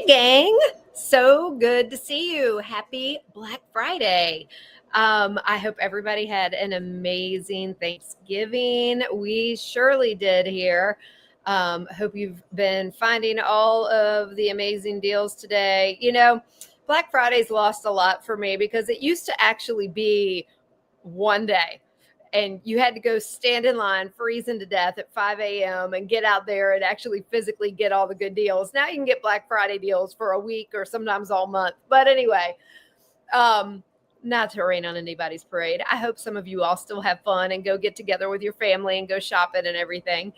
gang. So good to see you. Happy Black Friday. I hope everybody had an amazing Thanksgiving. We surely did here. Hope you've been finding all of the amazing deals today. Black Friday's lost a lot for me because it used to actually be one day and you had to go stand in line freezing to death at 5 a.m. and get out there and actually physically get all the good deals. Now you can get Black Friday deals for a week or sometimes all month. But anyway, not to rain on anybody's parade. I hope some of you all still have fun and go get together with your family and go shopping and everything.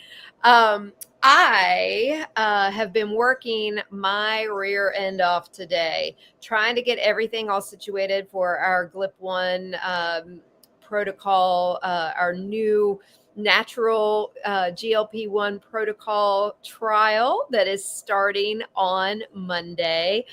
I have been working my rear end off today, trying to get everything all situated for our GLP-1 protocol, our new natural GLP-1 protocol trial that is starting on Monday.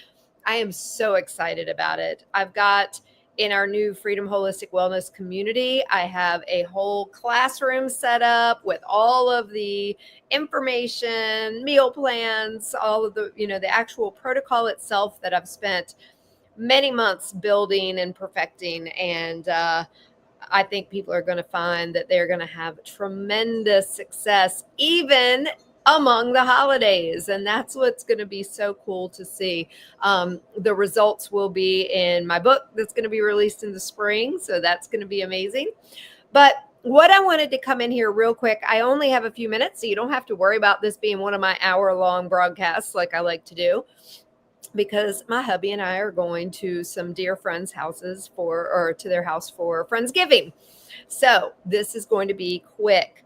I am so excited about it. I've got in our new Freedom Holistic Wellness community, I have a whole classroom set up with all of the information, meal plans, all of the actual protocol itself that I've spent many months building and perfecting. And I think people are going to find that they're going to have tremendous success, even among the holidays. And that's what's going to be so cool to see. The results will be in my book that's going to be released in the spring. So that's going to be amazing. But what I wanted to come in here real quick, I only have a few minutes, so you don't have to worry about this being one of my hour-long broadcasts like I like to do, because my hubby and I are going to some dear friends' houses to their house for Friendsgiving. So this is going to be quick.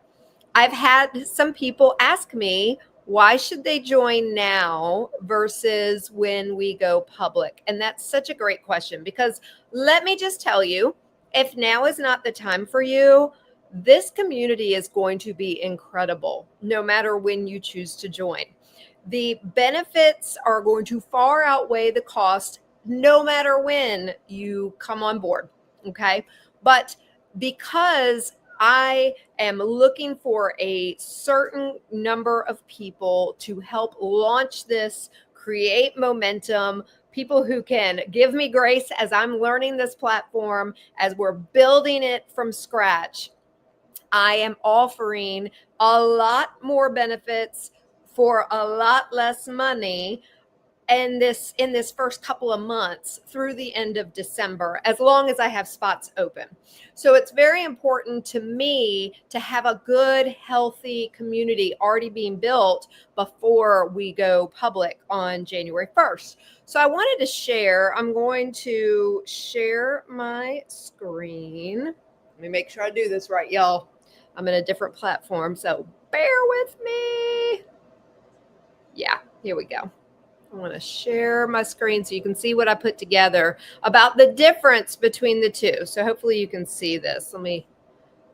I've had some people ask me, why should they join now versus when we go public? And that's such a great question, because let me just tell you, if now is not the time for you, this community is going to be incredible, no matter when you choose to join. The benefits are going to far outweigh the cost, no matter when you come on board. Okay. But because I am looking for a certain number of people to help launch this, create momentum, people who can give me grace as I'm learning this platform, as we're building it from scratch, I am offering a lot more benefits for a lot less money in this first couple of months through the end of December, as long as I have spots open. So it's very important to me to have a good, healthy community already being built before we go public on January 1st. So I wanted to share, I'm going to share my screen. Let me make sure I do this right, y'all. I'm in a different platform, so bear with me. Yeah, here we go. I want to share my screen so you can see what I put together about the difference between the two. So hopefully you can see this. Let me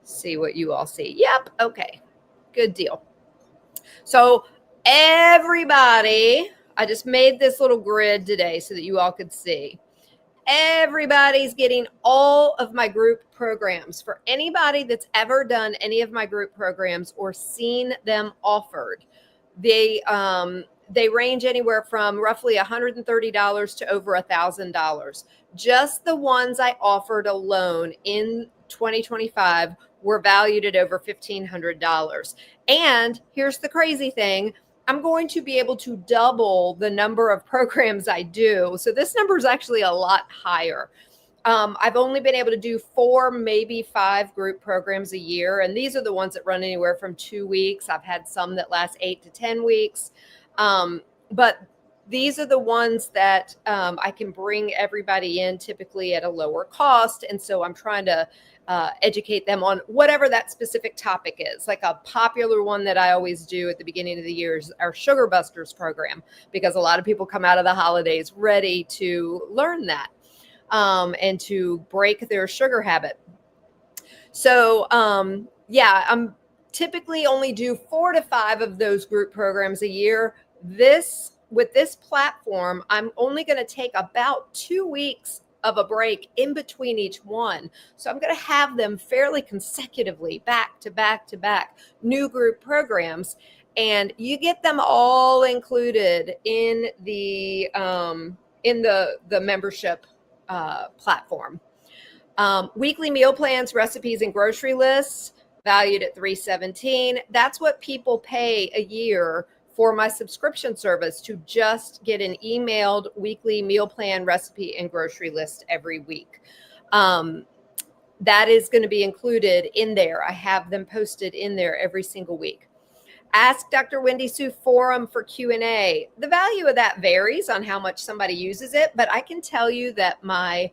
see what you all see. Yep. Okay. Good deal. So everybody, I just made this little grid today so that you all could see. Everybody's getting all of my group programs. For anybody that's ever done any of my group programs or seen them offered, they range anywhere from roughly $130 to over $1,000. Just the ones I offered alone in 2025 were valued at over $1,500. And here's the crazy thing. I'm going to be able to double the number of programs I do. So this number is actually a lot higher. I've only been able to do 4, maybe 5 group programs a year. And these are the ones that run anywhere from 2 weeks. I've had some that last 8 to 10 weeks. But these are the ones that I can bring everybody in typically at a lower cost. And so I'm trying to educate them on whatever that specific topic is. Like a popular one that I always do at the beginning of the year is our Sugar Busters program, because a lot of people come out of the holidays ready to learn that and to break their sugar habit. So I'm typically only do 4 to 5 of those group programs a year. With this platform, I'm only going to take about 2 weeks of a break in between each one. So I'm going to have them fairly consecutively, back to back to back, new group programs. and you get them all included in the membership platform. Weekly meal plans, recipes, and grocery lists valued at $317. That's what people pay a year for my subscription service, to just get an emailed weekly meal plan, recipe, and grocery list every week. That is going to be included in there. I have them posted in there every single week. Ask Dr. Wendy Sue forum for Q&A. The value of that varies on how much somebody uses it, but I can tell you that my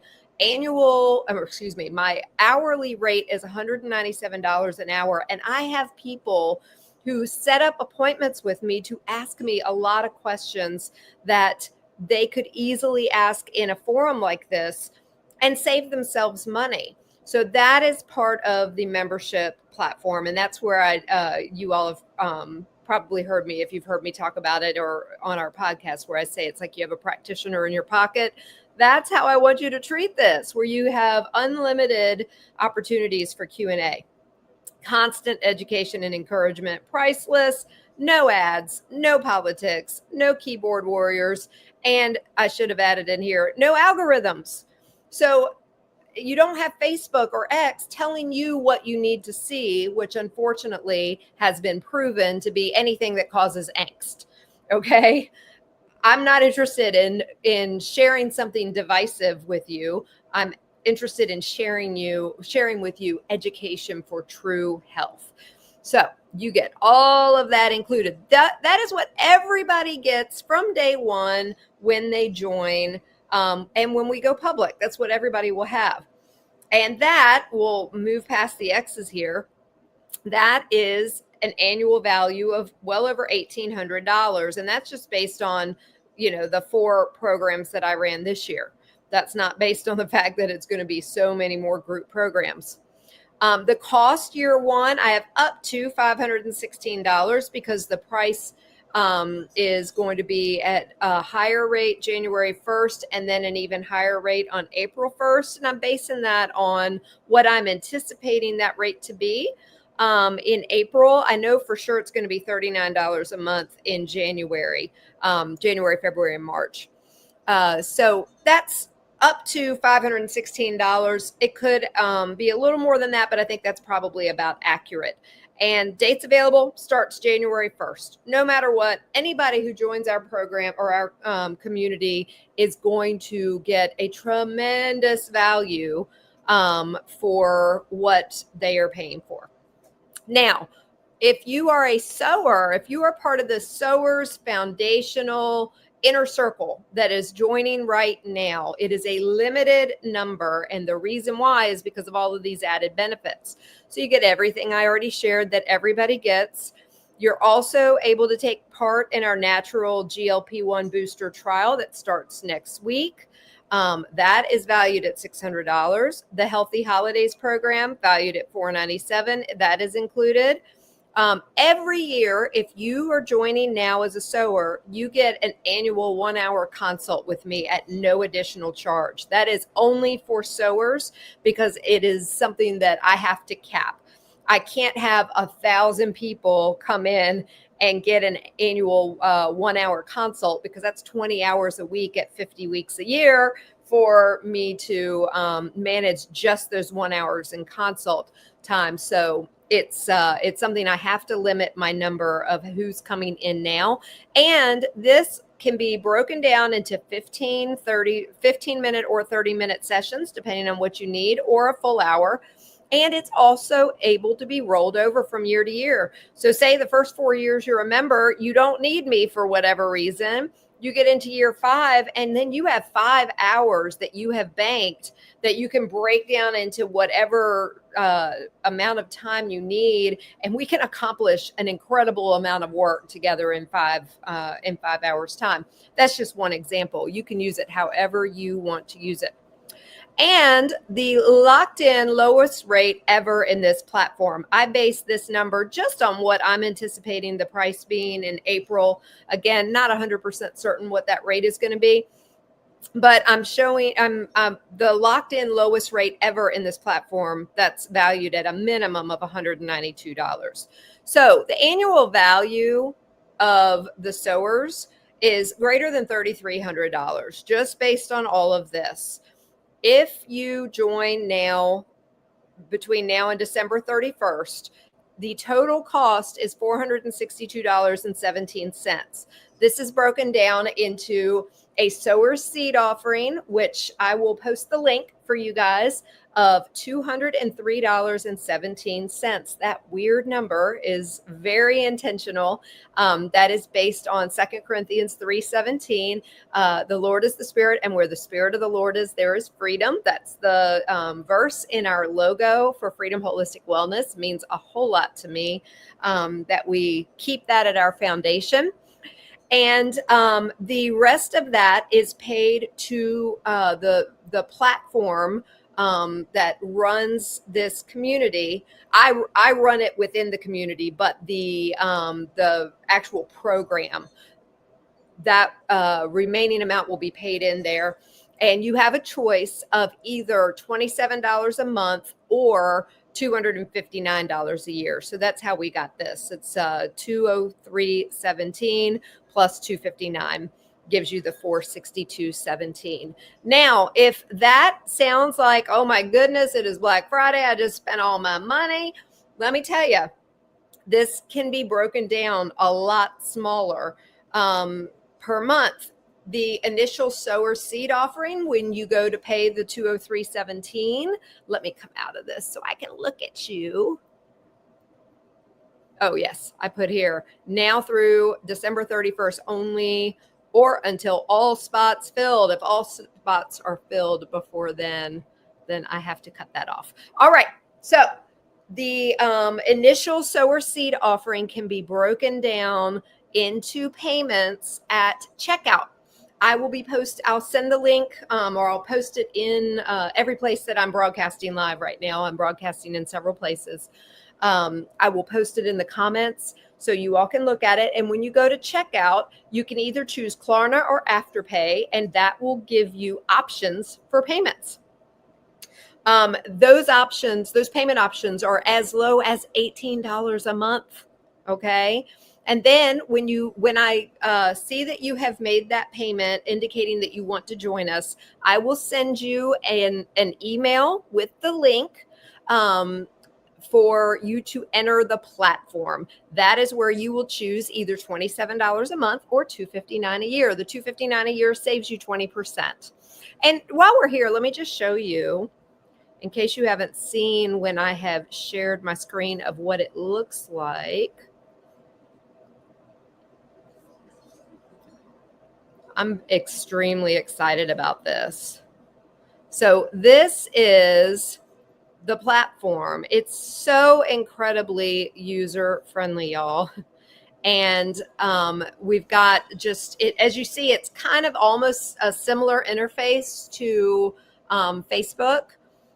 hourly rate is $197 an hour, and I have people who set up appointments with me to ask me a lot of questions that they could easily ask in a forum like this and save themselves money. So that is part of the membership platform, and that's where you all have probably heard me, if you've heard me talk about it or on our podcast, where I say it's like you have a practitioner in your pocket. That's how I want you to treat this, where you have unlimited opportunities for Q&A. Constant education and encouragement, priceless, no ads, no politics, no keyboard warriors, and I should have added in here, no algorithms. So you don't have Facebook or X telling you what you need to see, which unfortunately has been proven to be anything that causes angst. Okay. I'm not interested in sharing something divisive with you. I'm interested in sharing with you education for true health. So you get all of that included. That is what everybody gets from day one when they join. And when we go public, that's what everybody will have. And that will move past the X's here. That is an annual value of well over $1,800. And that's just based on, the 4 programs that I ran this year. That's not based on the fact that it's going to be so many more group programs. The cost year one, I have up to $516 because the price is going to be at a higher rate January 1st and then an even higher rate on April 1st. And I'm basing that on what I'm anticipating that rate to be. In April, I know for sure it's going to be $39 a month in January, February, and March. So that's up to $516. It could be a little more than that, but I think that's probably about accurate. And dates available starts January 1st. No matter what, anybody who joins our program or our community is going to get a tremendous value for what they are paying for. Now, if you are a sower, if you are part of the Sowers Foundational Inner Circle that is joining right now, it is a limited number. And the reason why is because of all of these added benefits. So you get everything I already shared that everybody gets. You're also able to take part in our natural GLP-1 booster trial that starts next week. That is valued at $600. The Healthy Holidays program valued at $497. That is included. Every year, if you are joining now as a sower, you get an annual 1-hour consult with me at no additional charge. That is only for sowers because it is something that I have to cap. I can't have 1,000 people come in and get an annual 1-hour consult because that's 20 hours a week at 50 weeks a year for me to manage just those 1 hours in consult time. So it's something I have to limit my number of who's coming in now. And this can be broken down into 15 minute or 30-minute sessions, depending on what you need, or a full hour. And it's also able to be rolled over from year to year. So say the first 4 years you're a member, you don't need me for whatever reason. You get into year 5, and then you have 5 hours that you have banked that you can break down into whatever amount of time you need. And we can accomplish an incredible amount of work together in 5 hours time. That's just one example. You can use it however you want to use it. And the locked in lowest rate ever in this platform. I base this number just on what I'm anticipating the price being in April. Again, not 100% certain what that rate is going to be. but I'm the locked in lowest rate ever in this platform that's valued at a minimum of $192. So the annual value of the Sowers is greater than $3,300 just based on all of this. If you join now, between now and December 31st, the total cost is $462.17. This is broken down into a sower seed offering, which I will post the link for you guys, of $203.17. That weird number is very intentional. That is based on 2 Corinthians 3:17. The Lord is the Spirit, and where the Spirit of the Lord is, there is freedom. That's the verse in our logo for Freedom Holistic Wellness. It means a whole lot to me that we keep that at our foundation. And the rest of that is paid to the platform that runs this community. I run it within the community, but the actual program, that remaining amount will be paid in there. And you have a choice of either $27 a month or $259 a year. So that's how we got this. It's $203.17 plus $259 gives you the $462.17. Now, if that sounds like, oh my goodness, it is Black Friday, I just spent all my money, let me tell you, this can be broken down a lot smaller per month. The initial sower seed offering, when you go to pay the $203.17, let me come out of this so I can look at you. Oh, yes, I put here now through December 31st only, or until all spots filled. If all spots are filled before then I have to cut that off. All right, so the initial sower seed offering can be broken down into payments at checkout. I'll send the link or I'll post it in every place that I'm broadcasting live right now. I'm broadcasting in several places. I will post it in the comments so you all can look at it. And when you go to checkout, you can either choose Klarna or Afterpay, and that will give you options for payments. Those payment options are as low as $18 a month. Okay. And then when I see that you have made that payment indicating that you want to join us, I will send you an email with the link for you to enter the platform. That is where you will choose either $27 a month or $259 a year. The $259 a year saves you 20%. And while we're here, let me just show you, in case you haven't seen when I have shared my screen, of what it looks like. I'm extremely excited about this. So this is the platform. It's so incredibly user friendly, y'all. And we've got just it, as you see, it's kind of almost a similar interface to Facebook,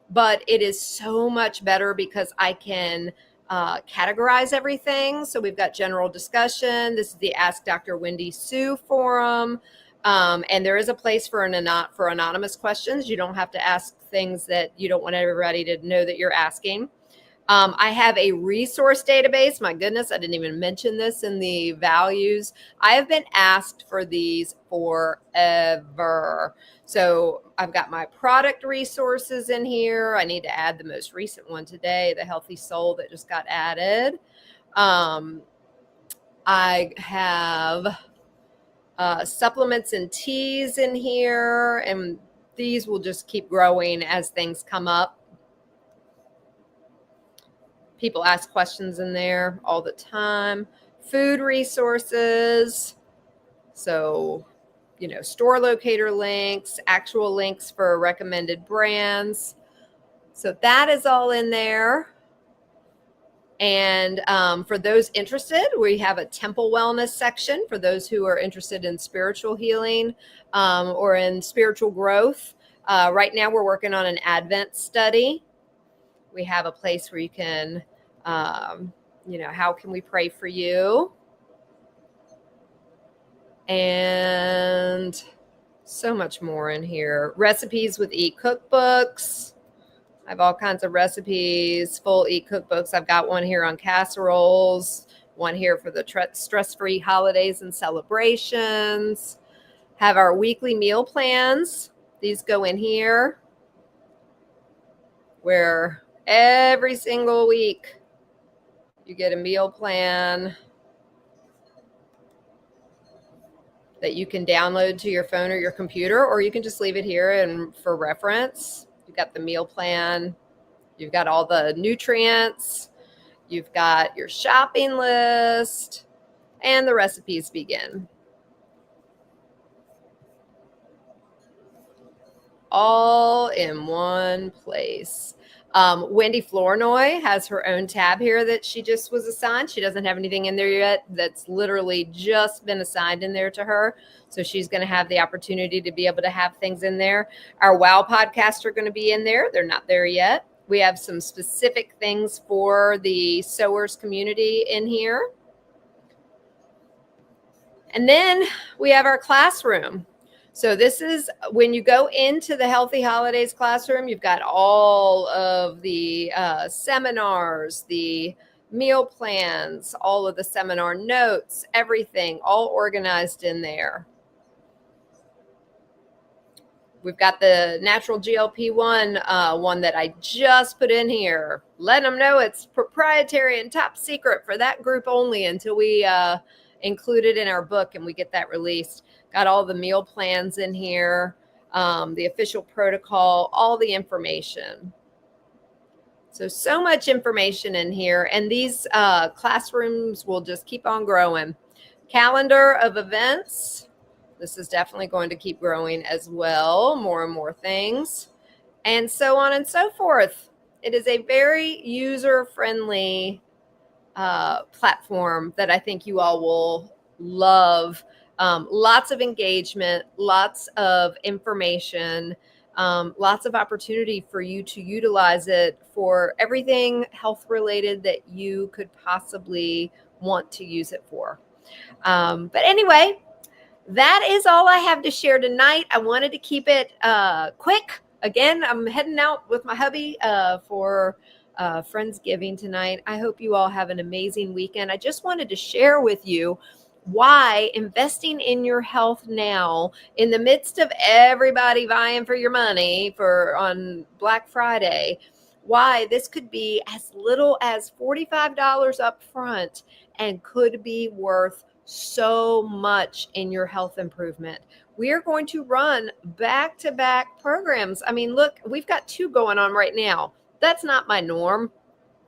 but it is so much better because I can categorize everything. So we've got general discussion. This is the Ask Dr. Wendy Sue forum. And there is a place for anonymous questions. You don't have to ask things that you don't want everybody to know that you're asking. I have a resource database. My goodness, I didn't even mention this in the values. I have been asked for these forever. So I've got my product resources in here. I need to add the most recent one today, the Healthy Soul that just got added. I have supplements and teas in here, and these will just keep growing as things come up. People ask questions in there all the time. Food resources. So, store locator links, actual links for recommended brands. So that is all in there. And for those interested, we have a temple wellness section for those who are interested in spiritual healing or in spiritual growth. Right now, we're working on an Advent study. We have a place where you can, how can we pray for you? And So much more in here. Recipes with e-cookbooks. I have all kinds of recipes, full e-cookbooks. I've got one here on casseroles, one here for the stress-free holidays and celebrations. Have our weekly meal plans. These go in here, where every single week you get a meal plan that you can download to your phone or your computer, or you can just leave it here and for reference. You've got the meal plan, you've got all the nutrients, you've got your shopping list, and the recipes begin. All in one place. Wendy Flournoy has her own tab here that she just was assigned. She doesn't have anything in there yet. That's literally just been assigned in there to her. So she's going to have the opportunity to be able to have things in there. Our WOW podcasts are going to be in there. They're not there yet. We have some specific things for the Sowers community in here. And then we have our classroom. So this is when you go into the Healthy Holidays classroom, you've got all of the seminars, the meal plans, all of the seminar notes, everything all organized in there. We've got the natural GLP-1 one that I just put in here. Let them know it's proprietary and top secret for that group only until we include it in our book and we get that released. Got all the meal plans in here, the official protocol, all the information. So much information in here. And these classrooms will just keep on growing. Calendar of events. This is definitely going to keep growing as well. More and more things. And so on and so forth. It is a very user-friendly platform that I think you all will love. Lots of engagement, lots of information, lots of opportunity for you to utilize it for everything health related that you could possibly want to use it for. But anyway, that is all I have to share tonight. I wanted to keep it quick. Again, I'm heading out with my hubby for Friendsgiving tonight. I hope you all have an amazing weekend. I just wanted to share with you why investing in your health now, in the midst of everybody vying for your money on Black Friday, why this could be as little as $45 up front and could be worth so much in your health improvement. We are going to run back-to-back programs. I mean, look, we've got 2 going on right now. That's not my norm.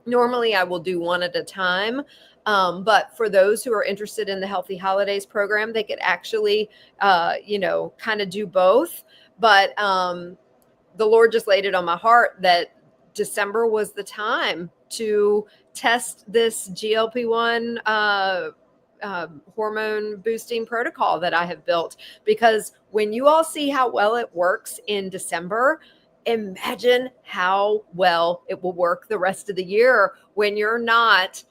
Normally, I will do one at a time. But for those who are interested in the Healthy Holidays program, they could actually, kind of do both. But the Lord just laid it on my heart that December was the time to test this GLP-1 hormone boosting protocol that I have built. Because when you all see how well it works in December, imagine how well it will work the rest of the year when you're not,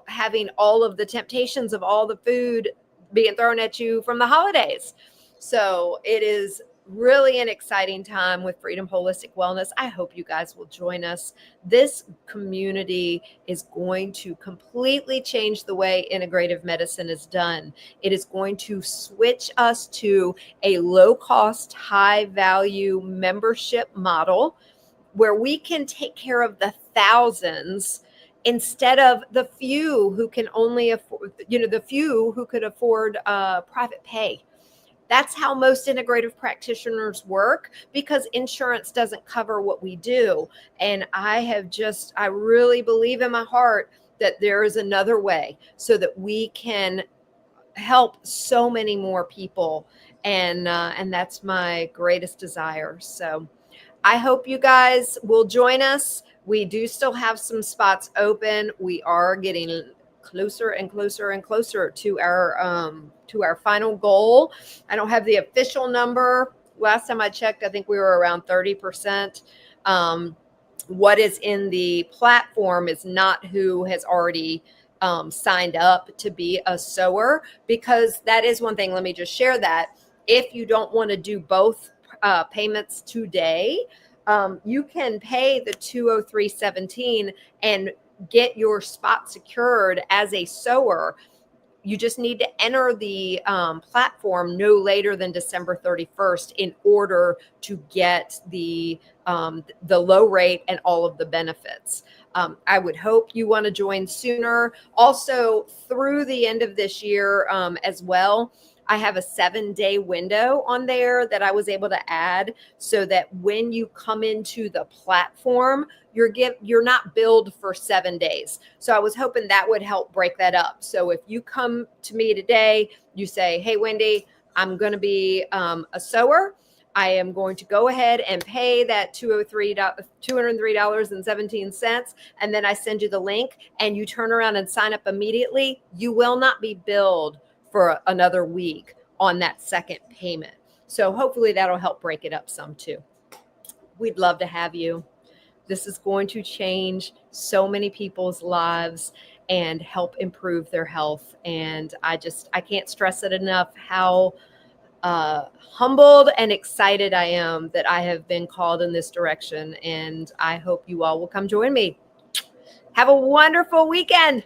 having all of the temptations of all the food being thrown at you from the holidays. So it is really an exciting time with Freedom Holistic Wellness. I hope you guys will join us. This community is going to completely change the way integrative medicine is done. It is going to switch us to a low-cost, high-value membership model where we can take care of the thousands instead of the few who can only afford, the few who could afford private pay. That's how most integrative practitioners work, because insurance doesn't cover what we do. And I really believe in my heart that there is another way so that we can help so many more people. And that's my greatest desire. So I hope you guys will join us. We do still have some spots open. We are getting closer and closer and closer to our final goal. I don't have the official number. Last time I checked, I think we were around 30%. What is in the platform is not who has already signed up to be a sower, because that is one thing. Let me just share that. if you don't want to do both payments today, you can pay the 203.17 and get your spot secured as a sower. You just need to enter the platform no later than December 31st in order to get the low rate and all of the benefits. I would hope you want to join sooner. Also, through the end of this year as well, I have a 7-day window on there that I was able to add so that when you come into the platform, you're not billed for 7 days. So I was hoping that would help break that up. So if you come to me today, you say, hey, Wendy, I'm going to be a sower. I am going to go ahead and pay that $203.17. And then I send you the link and you turn around and sign up immediately. You will not be billed for another week on that second payment. So hopefully that'll help break it up some too. We'd love to have you. This is going to change so many people's lives and help improve their health. And I can't stress it enough how humbled and excited I am that I have been called in this direction. And I hope you all will come join me. Have a wonderful weekend.